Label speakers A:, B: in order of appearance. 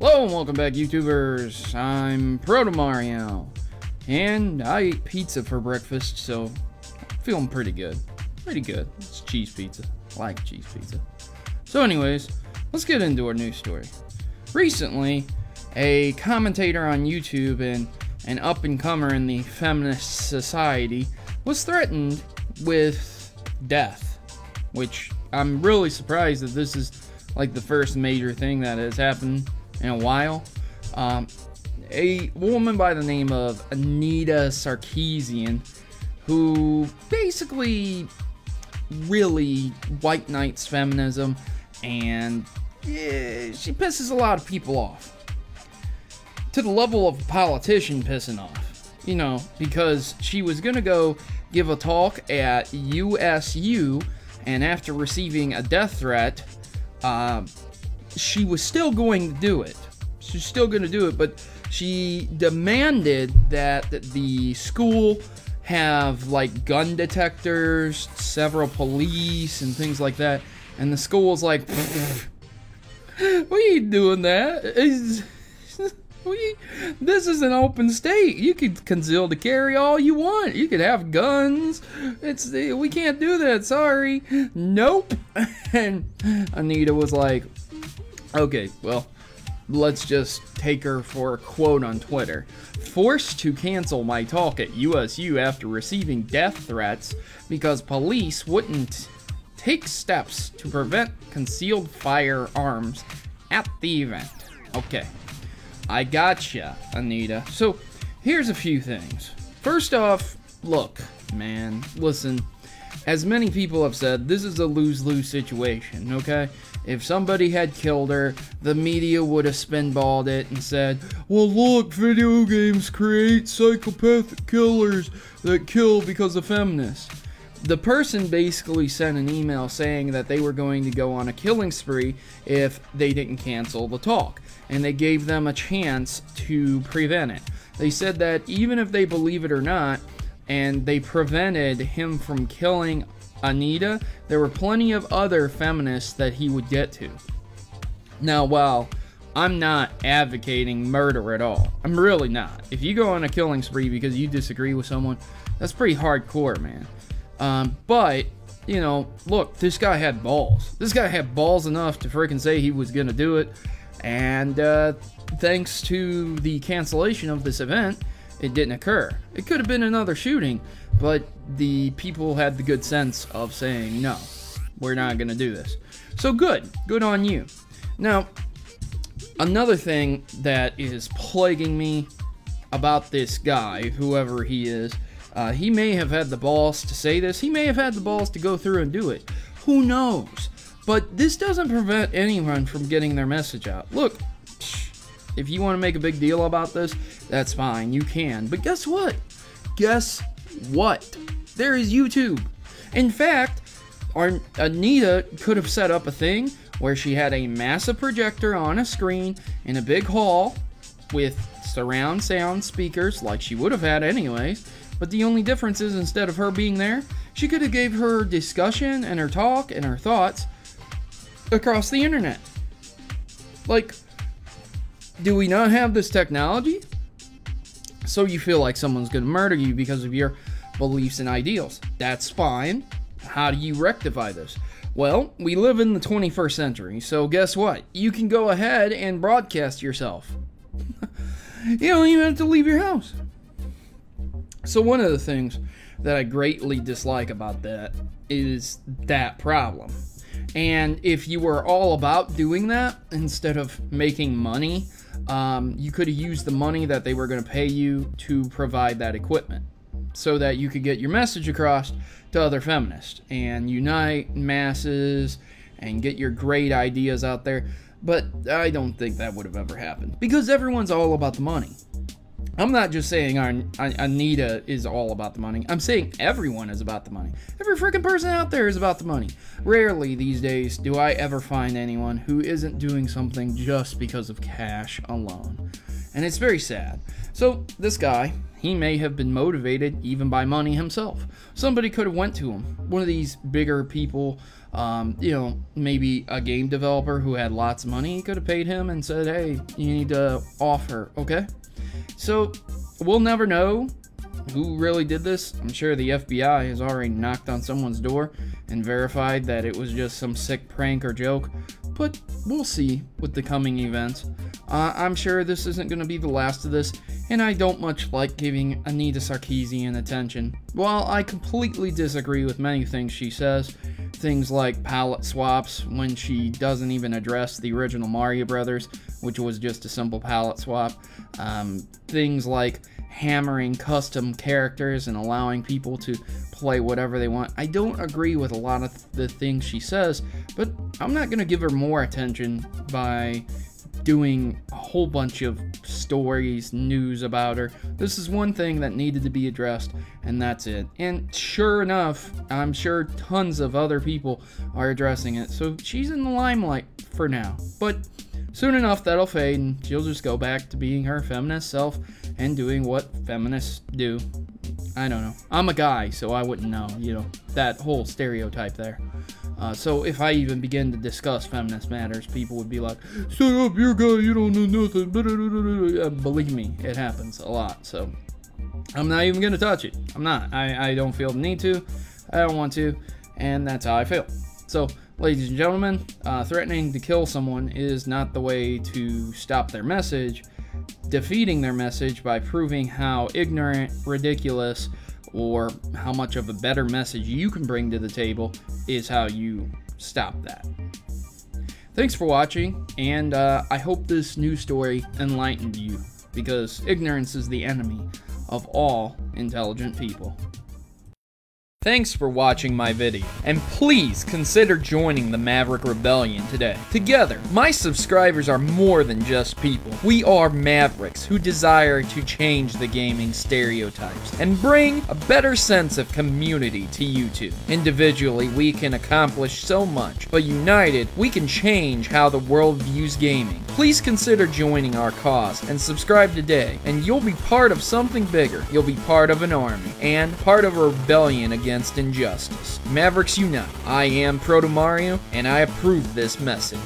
A: Hello and welcome back, YouTubers. I'm Protomario, and I ate pizza for breakfast, so I'm feeling pretty good. Pretty good. It's cheese pizza. I like cheese pizza. So anyways, let's get into our news story. Recently, a commentator on YouTube and an up-and-comer in the feminist society was threatened with death, which I'm really surprised that this is like the first major thing that has happened in a while. A woman by the name of Anita Sarkeesian, who basically really white knights feminism, and she pisses a lot of people off. To the level of a politician pissing off. You know, because she was gonna go give a talk at USU, and after receiving a death threat, she was still going to do it. She's still going to do it, but she demanded that the school have like gun detectors, several police, and things like that. And the school was like, "We ain't doing that. This is an open state. You could conceal to carry all you want. You could have guns. We can't do that. Sorry." Nope. And Anita was like, okay, well, let's just take her for a quote on Twitter. "Forced to cancel my talk at USU after receiving death threats because police wouldn't take steps to prevent concealed firearms at the event." Okay, I gotcha, Anita. So, here's a few things. First off, look, man, listen. As many people have said, this is a lose-lose situation, okay? If somebody had killed her, the media would have spinballed it and said, well, look, video games create psychopathic killers that kill because of feminists. The person basically sent an email saying that they were going to go on a killing spree if they didn't cancel the talk, and they gave them a chance to prevent it. They said that even if they believe it or not, and they prevented him from killing Anita, there were plenty of other feminists that he would get to. Now, while I'm not advocating murder at all, I'm really not. If you go on a killing spree because you disagree with someone, that's pretty hardcore, man. But, you know, look, this guy had balls. This guy had balls enough to freaking say he was gonna do it, and thanks to the cancellation of this event, it didn't occur. It could have been another shooting, but the people had the good sense of saying, no, we're not gonna do this. So good on you. Now, another thing that is plaguing me about this guy, whoever he is, he may have had the balls to say this, he may have had the balls to go through and do it. Who knows? But this doesn't prevent anyone from getting their message out. Look, if you want to make a big deal about this, that's fine, you can. But guess what? Guess what? There is YouTube. In fact, our Anita could have set up a thing where she had a massive projector on a screen in a big hall with surround sound speakers like she would have had anyways. But the only difference is, instead of her being there, she could have gave her discussion and her talk and her thoughts across the internet. Like, do we not have this technology? So you feel like someone's gonna murder you because of your beliefs and ideals. That's fine. How do you rectify this? Well, we live in the 21st century, so guess what? You can go ahead and broadcast yourself. You don't even have to leave your house. So one of the things that I greatly dislike about that is that problem. And if you were all about doing that instead of making money, you could have used the money that they were going to pay you to provide that equipment so that you could get your message across to other feminists and unite masses and get your great ideas out there. But I don't think that would have ever happened because everyone's all about the money. I'm not just saying Anita is all about the money. I'm saying everyone is about the money. Every freaking person out there is about the money. Rarely these days do I ever find anyone who isn't doing something just because of cash alone. And it's very sad. So this guy, he may have been motivated even by money himself. Somebody could have went to him, one of these bigger people, you know, maybe a game developer who had lots of money. He could have paid him and said, hey, you need to offer, okay? So we'll never know who really did this. I'm sure the FBI has already knocked on someone's door and verified that it was just some sick prank or joke, but we'll see with the coming events. I'm sure this isn't going to be the last of this, and I don't much like giving Anita Sarkeesian attention. While I completely disagree with many things she says, things like palette swaps when she doesn't even address the original Mario Brothers, which was just a simple palette swap, things like hammering custom characters and allowing people to play whatever they want. I don't agree with a lot of the things she says, but I'm not going to give her more attention by doing a whole bunch of stories, news about her. This is one thing that needed to be addressed, and that's it. And sure enough, I'm sure tons of other people are addressing it, so she's in the limelight for now. But soon enough, that'll fade, and she'll just go back to being her feminist self and doing what feminists do. I don't know. I'm a guy, so I wouldn't know, you know, that whole stereotype there. So if I even begin to discuss feminist matters, people would be like, shut up, you're a guy, you don't know nothing. Believe me, it happens a lot, so I'm not even going to touch it. I'm not. I don't feel the need to. I don't want to, and that's how I feel. So, ladies and gentlemen, threatening to kill someone is not the way to stop their message. Defeating their message by proving how ignorant, ridiculous, or how much of a better message you can bring to the table is how you stop that. Thanks for watching, and I hope this news story enlightened you, because ignorance is the enemy of all intelligent people. Thanks for watching my video, and please consider joining the Maverick Rebellion today. Together, my subscribers are more than just people. We are Mavericks who desire to change the gaming stereotypes and bring a better sense of community to YouTube. Individually, we can accomplish so much, but united, we can change how the world views gaming. Please consider joining our cause and subscribe today, and you'll be part of something bigger. You'll be part of an army and part of a rebellion against injustice. Mavericks unite. I am Protomario, and I approve this message.